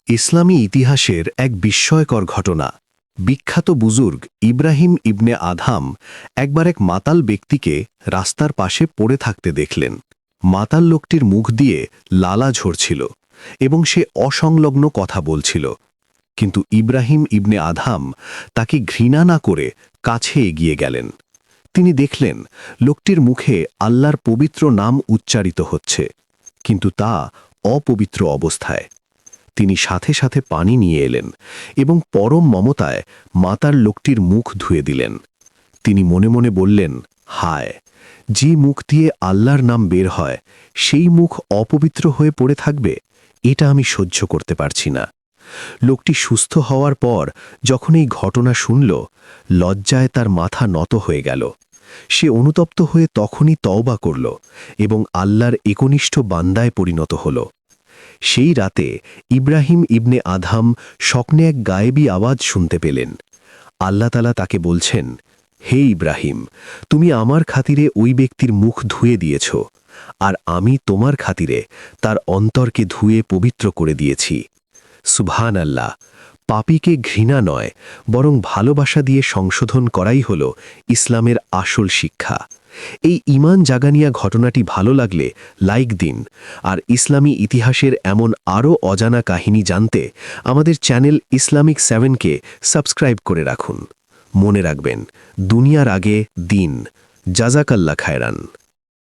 ইসলামী ইতিহাসের এক বিস্ময়কর ঘটনা। বিখ্যাত বুজুর্গ ইব্রাহিম ইবনে আদহাম একবার এক মাতাল ব্যক্তিকে রাস্তার পাশে পড়ে থাকতে দেখলেন। মাতাল লোকটির মুখ দিয়ে লালা ঝরছিল এবং সে অসংলগ্ন কথা বলছিল। কিন্তু ইব্রাহিম ইবনে আদহাম তাকে ঘৃণা না করে কাছে এগিয়ে গেলেন। তিনি দেখলেন লোকটির মুখে আল্লাহর পবিত্র নাম উচ্চারিত হচ্ছে, কিন্তু তা অপবিত্র অবস্থায়। তিনি সাথে সাথে পানি নিয়ে এলেন এবং পরম মমতায় মাতার লোকটির মুখ ধুয়ে দিলেন। তিনি মনে মনে বললেন, হায়, যে মুখ দিয়ে আল্লাহর নাম বের হয় সেই মুখ অপবিত্র হয়ে পড়ে থাকবে, এটা আমি সহ্য করতে পারছি না। লোকটি সুস্থ হওয়ার পর যখন এই ঘটনা শুনল, লজ্জায় তার মাথা নত হয়ে গেল। সে অনুতপ্ত হয়ে তখনই তওবা করল এবং আল্লাহর একনিষ্ঠ বান্দায় পরিণত হল। সেই রাতে ইব্রাহিম ইবনে আদহাম স্বপ্নে এক গায়েবী আওয়াজ শুনতে পেলেন। আল্লাহ তাআলা তাকে বলছেন, হে ইব্রাহিম, তুমি আমার খাতিরে ওই ব্যক্তির মুখ ধুয়ে দিয়েছ, আর আমি তোমার খাতিরে তার অন্তরকে ধুয়ে পবিত্র করে দিয়েছি। সুবহান আল্লাহ। পাপীকে ঘৃণা নয়, বরং ভালোবাসা দিয়ে সংশোধন করাই হল ইসলামের আসল শিক্ষা। এই ঈমান জাগানিয়া ঘটনাটি ভালো লাগলে লাইক দিন, আর ইসলামী ইতিহাসের এমন আরও অজানা কাহিনী জানতে আমাদের চ্যানেল ইসলামিক 7কে সাবস্ক্রাইব করে রাখুন। মনে রাখবেন, দুনিয়ার আগে দিন। জাযাকাল্লাহ খায়রান।